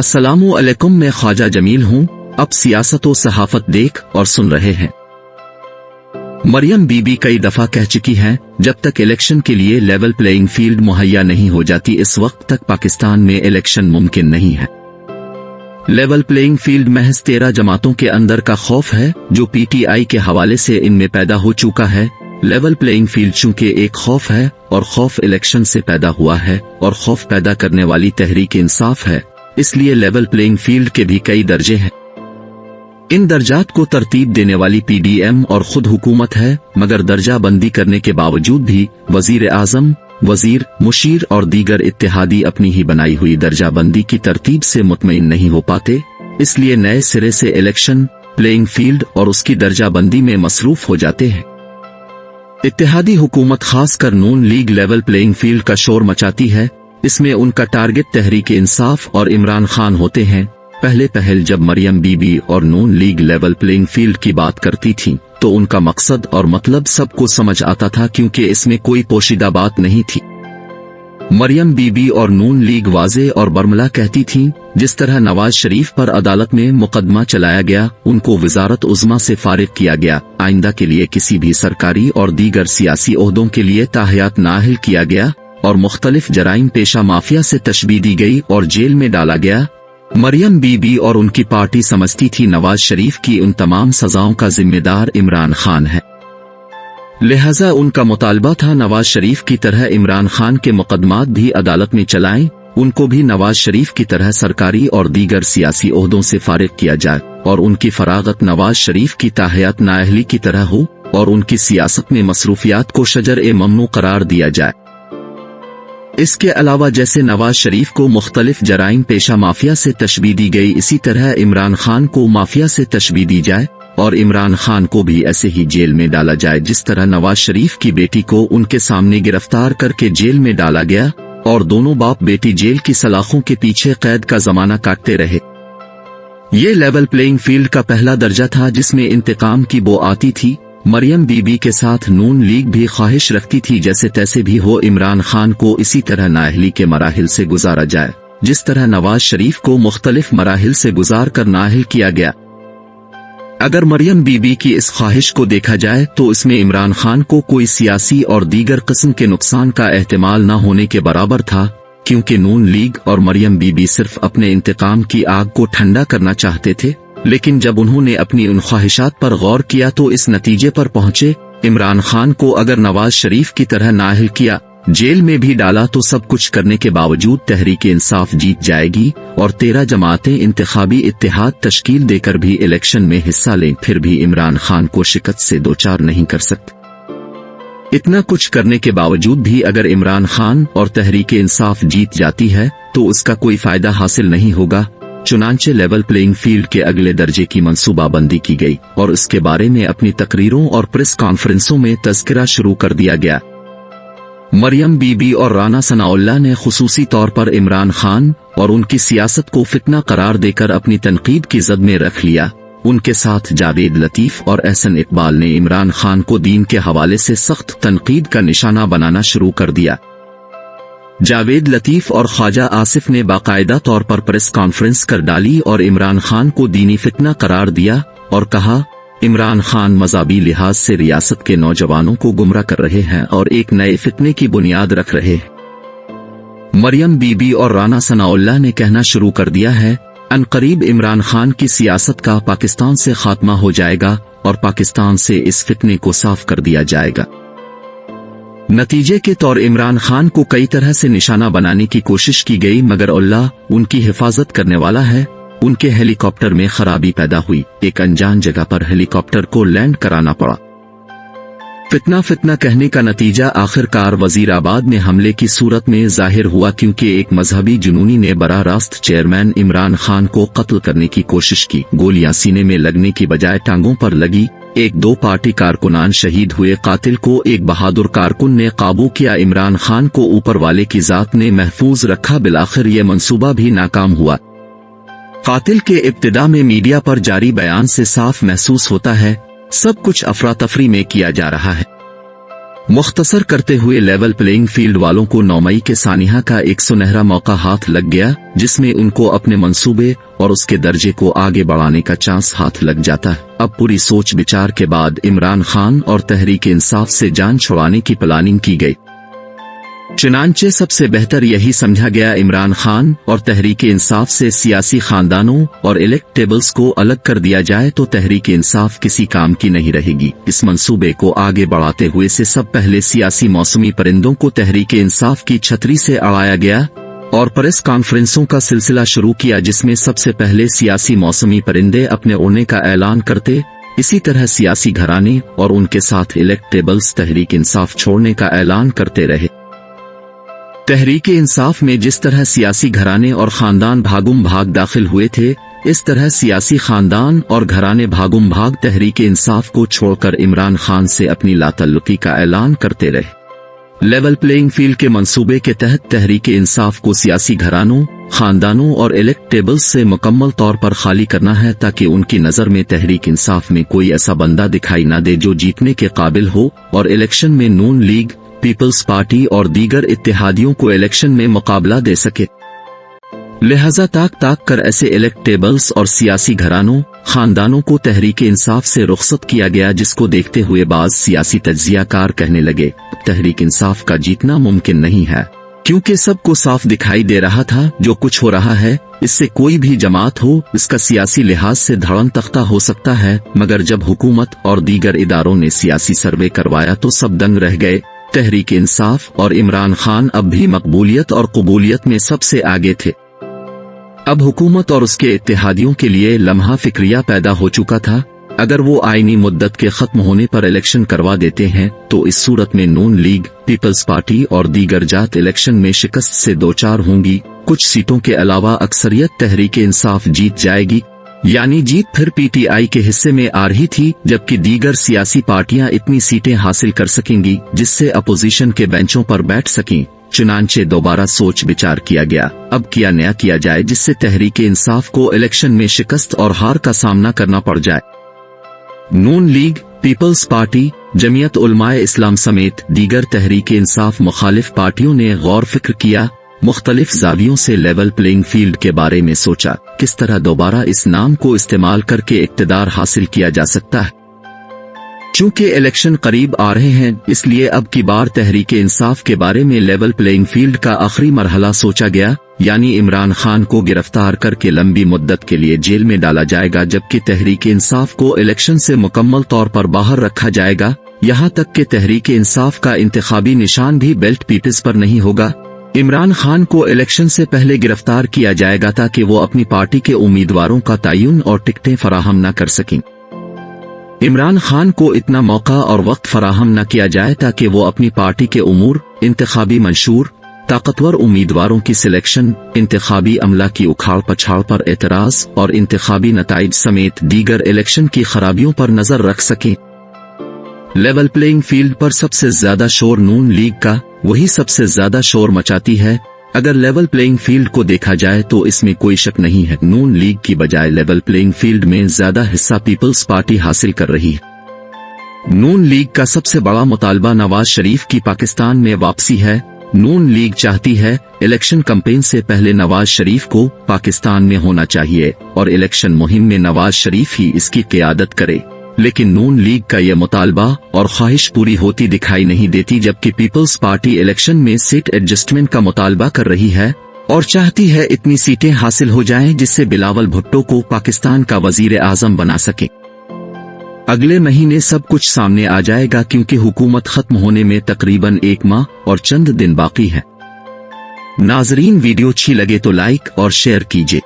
अस्सलामु अलैकुम, मैं ख्वाजा जमील हूँ। अब सियासत व सहाफत देख और सुन रहे हैं। मरियम बीबी कई दफा कह चुकी हैं, जब तक इलेक्शन के लिए लेवल प्लेइंग फील्ड मुहैया नहीं हो जाती इस वक्त तक पाकिस्तान में इलेक्शन मुमकिन नहीं है। लेवल प्लेइंग फील्ड महज 13 जमातों के अंदर का खौफ है जो पीटीआई के हवाले से इनमें पैदा हो चुका है। लेवल प्लेइंग फील्ड चूंकि एक खौफ है और खौफ इलेक्शन से पैदा हुआ है और खौफ पैदा करने वाली तहरीक इंसाफ है, इसलिए लेवल प्लेइंग फील्ड के भी कई दर्जे हैं। इन दर्जात को तरतीब देने वाली पीडीएम और खुद हुकूमत है, मगर दर्जा बंदी करने के बावजूद भी वजीर आजम, वजीर, मुशीर और दीगर इत्तेहादी अपनी ही बनाई हुई दर्जा बंदी की तरतीब से मुतमईन नहीं हो पाते, इसलिए नए सिरे से इलेक्शन प्लेइंग फील्ड और उसकी दर्जा बंदी में मसरूफ हो जाते हैं। इत्तेहादी हुकूमत खासकर नून लीग लेवल प्लेइंग फील्ड का शोर मचाती है। इसमें उनका टारगेट तहरीक इंसाफ और इमरान खान होते हैं। पहले पहल जब मरियम बीबी और नून लीग लेवल प्लेइंग फील्ड की बात करती थी तो उनका मकसद और मतलब सबको समझ आता था, क्योंकि इसमें कोई पोशीदा बात नहीं थी। मरियम बीबी और नून लीग वाज़े और बरमला कहती थीं, जिस तरह नवाज शरीफ पर अदालत में मुकदमा चलाया गया, उनको वजारत उज़्मा से फारिग किया गया, आइंदा के लिए किसी भी सरकारी और दीगर सियासी ओहदों के लिए ताहयात नाअहल किया गया और मुख्तलिफ जराइम पेशा माफिया से तशबीह दी गई और जेल में डाला गया। मरियम बीबी और उनकी पार्टी समझती थी नवाज शरीफ की उन तमाम सजाओं का जिम्मेदार इमरान खान है, लिहाजा उनका मुतालबा था नवाज शरीफ की तरह इमरान खान के मुकदमात भी अदालत में चलाएं, उनको भी नवाज शरीफ की तरह सरकारी और दीगर सियासी ओहदों से फारिग किया जाए और उनकी फरागत नवाज शरीफ की ताहयात नाअहली की तरह हो और उनकी सियासत में मसरूफियात को शजर-ए-ममनू करार दिया जाए। इसके अलावा जैसे नवाज शरीफ को मुख्तलिफ जराइम पेशा माफिया से तशबीह दी गई, इसी तरह इमरान खान को माफिया से तशबीह दी जाए और इमरान खान को भी ऐसे ही जेल में डाला जाए जिस तरह नवाज शरीफ की बेटी को उनके सामने गिरफ्तार करके जेल में डाला गया और दोनों बाप बेटी जेल की सलाखों के पीछे कैद का जमाना काटते रहे। ये लेवल प्लेइंग फील्ड का पहला दर्जा था जिसमें इंतकाम की बो आती थी। मरियम बीबी के साथ नून लीग भी ख्वाहिश रखती थी जैसे तैसे भी हो इमरान खान को इसी तरह नाअहली के मराहिल से गुजारा जाए जिस तरह नवाज शरीफ को मुख्तलिफ मराहिल से गुजार कर नाअहल किया गया। अगर मरियम बीबी की इस ख्वाहिश को देखा जाए तो इसमें इमरान खान को कोई सियासी और दीगर किस्म के नुकसान का एहतिमाल न होने के बराबर था, क्योंकि नून लीग और मरियम बीबी सिर्फ अपने इंतकाम की आग को ठंडा करना चाहते थे। लेकिन जब उन्होंने अपनी उन ख्वाहिशात पर गौर किया तो इस नतीजे पर पहुंचे, इमरान खान को अगर नवाज शरीफ की तरह नाअहल किया, जेल में भी डाला तो सब कुछ करने के बावजूद तहरीक इंसाफ जीत जाएगी और 13 जमातें इंतखाबी इत्तेहाद तश्कील देकर भी इलेक्शन में हिस्सा लें, फिर भी इमरान खान को शिकस्त से दो चार नहीं कर सकते। इतना कुछ करने के बावजूद भी अगर इमरान खान और तहरीक इंसाफ जीत जाती है तो उसका कोई फायदा हासिल नहीं होगा। चुनांचे लेवल प्लेइंग फील्ड के अगले दर्जे की मंसूबाबंदी की गई और इसके बारे में अपनी तकरीरों और प्रेस कॉन्फ्रेंसों में तज़किरा शुरू कर दिया गया। मरियम बीबी और राना सनाउल्लाह ने खुसूसी तौर पर इमरान खान और उनकी सियासत को फितना करार देकर अपनी तनकीद की जद में रख लिया। उनके साथ जावेद लतीफ और एहसन इकबाल ने इमरान खान को दीन के हवाले से सख्त तनकीद का निशाना बनाना शुरू कर दिया। जावेद लतीफ और ख्वाजा आसिफ ने बाकायदा तौर पर प्रेस कॉन्फ्रेंस कर डाली और इमरान खान को दीनी फितना करार दिया और कहा, इमरान खान मज़हबी लिहाज से रियासत के नौजवानों को गुमराह कर रहे हैं और एक नए फितने की बुनियाद रख रहे हैं। मरियम बीबी और राना सनाउल्लाह ने कहना शुरू कर दिया है, अनकरीब इमरान खान की सियासत का पाकिस्तान से खात्मा हो जाएगा और पाकिस्तान से इस फितने को साफ कर दिया जाएगा। नतीजे के तौर इमरान खान को कई तरह से निशाना बनाने की कोशिश की गई, मगर अल्लाह उनकी हिफाजत करने वाला है। उनके हेलीकॉप्टर में खराबी पैदा हुई, एक अनजान जगह पर हेलीकॉप्टर को लैंड कराना पड़ा। फितना कहने का नतीजा आखिरकार वजीराबाद में हमले की सूरत में जाहिर हुआ, क्योंकि एक मजहबी जुनूनी ने बराह रास्त चेयरमैन इमरान खान को कत्ल करने की कोशिश की। गोलियां सीने में लगने की बजाय टांगों पर लगी। एक दो पार्टी कारकुनान शहीद हुए। कातिल को एक बहादुर कारकुन ने काबू किया। इमरान खान को ऊपर वाले की जात ने महफूज रखा। बिलाखिर ये मंसूबा भी नाकाम हुआ। कातिल के इब्तिदा में मीडिया पर जारी बयान से साफ महसूस होता है सब कुछ अफरा तफरी में किया जा रहा है। मुख्तसर करते हुए लेवल प्लेइंग फील्ड वालों को 9 मई के सानिया का एक सुनहरा मौका हाथ लग गया, जिसमें उनको अपने मंसूबे और उसके दर्जे को आगे बढ़ाने का चांस हाथ लग जाता है। अब पूरी सोच विचार के बाद इमरान खान और तहरीक इंसाफ से जान छुड़ाने की प्लानिंग की गई। चुनांचे सबसे बेहतर यही समझा गया इमरान खान और तहरीक इंसाफ से सियासी खानदानों और इलेक्टेबल्स को अलग कर दिया जाए तो तहरीक इंसाफ किसी काम की नहीं रहेगी। इस मंसूबे को आगे बढ़ाते हुए से सब पहले सियासी मौसमी परिंदों को तहरीक इंसाफ की छतरी से अड़ाया गया और प्रेस कॉन्फ्रेंसों का सिलसिला शुरू किया, जिसमें सबसे पहले सियासी मौसमी परिंदे अपने उड़ने का ऐलान करते। इसी तरह सियासी घराने और उनके साथ इलेक्टेबल्स तहरीक इंसाफ छोड़ने का ऐलान करते रहे। तहरीक इंसाफ में जिस तरह सियासी घराने और खानदान भागुम भाग दाखिल हुए थे, इस तरह सियासी खानदान और घराने भागुम भाग तहरीक इंसाफ को छोड़कर इमरान खान से अपनी लातल्लुकी का ऐलान करते रहे। लेवल प्लेइंग फील्ड के मंसूबे के तहत तहरीक इंसाफ को सियासी घरानों, खानदानों और इलेक्टेबल्स से मुकम्मल तौर पर खाली करना है, ताकि उनकी नजर में तहरीक इंसाफ में कोई ऐसा बंदा दिखाई न दे जो जीतने के काबिल हो और इलेक्शन में नून लीग, पीपल्स पार्टी और दीगर इत्तेहादियों को इलेक्शन में मुकाबला दे सके। लिहाजा ताक कर ऐसे इलेक्टेबल्स और सियासी घरानों, खानदानों को तहरीक इंसाफ से रुखसत किया गया, जिसको देखते हुए बाज सियासी तज्जियाकार कहने लगे तहरीक इंसाफ का जीतना मुमकिन नहीं है, क्योंकि सबको साफ दिखाई दे रहा था जो कुछ हो रहा है, इससे कोई भी जमात हो इसका सियासी लिहाज से धड़न तख्ता हो सकता है। मगर जब हुकूमत और दीगर इदारों ने सियासी सर्वे करवाया तो सब दंग रह गए। तहरीक इंसाफ और इमरान खान अब भी मकबूलियत और कबूलियत में सबसे आगे थे। अब हुकूमत और उसके इत्तेहादियों के लिए लम्हा फिक्रिया पैदा हो चुका था। अगर वो आईनी मुद्दत के खत्म होने पर इलेक्शन करवा देते हैं तो इस सूरत में नून लीग, पीपल्स पार्टी और दीगर जात इलेक्शन में शिकस्त से दो चार होंगी। कुछ सीटों के अलावा अक्सरियत तहरीक इंसाफ जीत जाएगी, यानी जीत फिर पीटीआई के हिस्से में आ रही थी, जबकि दीगर सियासी पार्टियां इतनी सीटें हासिल कर सकेंगी जिससे अपोजिशन के बेंचों पर बैठ सकें। चुनांचे दोबारा सोच विचार किया गया, अब क्या नया किया जाए जिससे तहरीक इंसाफ को इलेक्शन में शिकस्त और हार का सामना करना पड़ जाए। नून लीग, पीपल्स पार्टी, जमीयत उलमाए इस्लाम समेत दीगर तहरीक इंसाफ मुखालिफ पार्टियों ने गौर फिक्र किया, मुख्तलिफ जावियों से लेवल प्लेइंग फील्ड के बारे में सोचा, किस तरह दोबारा इस नाम को इस्तेमाल करके इक्तदार हासिल किया जा सकता है। चूंकि इलेक्शन करीब आ रहे हैं, इसलिए अब की बार तहरीक इंसाफ के बारे में लेवल प्लेइंग फील्ड का आखिरी मरहला सोचा गया, यानी इमरान खान को गिरफ्तार करके लंबी मुद्दत के लिए जेल में डाला जाएगा, जबकि तहरीक इंसाफ को इलेक्शन से मुकम्मल तौर पर बाहर रखा जाएगा। यहाँ तक कि तहरीक इंसाफ का इंतखाबी निशान भी बेल्ट पीपल्स पर नहीं होगा। इमरान खान को इलेक्शन से पहले गिरफ्तार किया जाएगा ताकि वो अपनी पार्टी के उम्मीदवारों का तयन और टिकटें फराहम न कर सकें। इमरान खान को इतना मौका और वक्त फराहम न किया जाए ताकि वो अपनी पार्टी के उमूर, इंतखाबी मंशूर, ताकतवर उम्मीदवारों की सिलेक्शन, इंतखाबी अमला की उखाड़ पछाड़ पर एतराज और इंतखाबी नताइज समेत दीगर इलेक्शन की खराबियों पर नजर रख सकें। लेवल प्लेइंग फील्ड पर सबसे ज्यादा शोर नून लीग का, वही सबसे ज्यादा शोर मचाती है। अगर लेवल प्लेइंग फील्ड को देखा जाए तो इसमें कोई शक नहीं है, नून लीग की बजाय लेवल प्लेइंग फील्ड में ज्यादा हिस्सा पीपल्स पार्टी हासिल कर रही है। नून लीग का सबसे बड़ा मुतालबा नवाज शरीफ की पाकिस्तान में वापसी है। नून लीग चाहती है इलेक्शन कैंपेन से पहले नवाज शरीफ को पाकिस्तान में होना चाहिए और इलेक्शन मुहिम में नवाज शरीफ ही इसकी क़ियादत करे, लेकिन नून लीग का यह मुतालबा और ख्वाहिश पूरी होती दिखाई नहीं देती, जबकि पीपल्स पार्टी इलेक्शन में सीट एडजस्टमेंट का मुतालबा कर रही है और चाहती है इतनी सीटें हासिल हो जाएं जिससे बिलावल भुट्टो को पाकिस्तान का वजीर आजम बना सके। अगले महीने सब कुछ सामने आ जाएगा, क्योंकि हुकूमत खत्म होने में तकरीबन 1 माह और चंद दिन बाकी है। नाजरीन, वीडियो अच्छी लगे तो लाइक और शेयर कीजिए।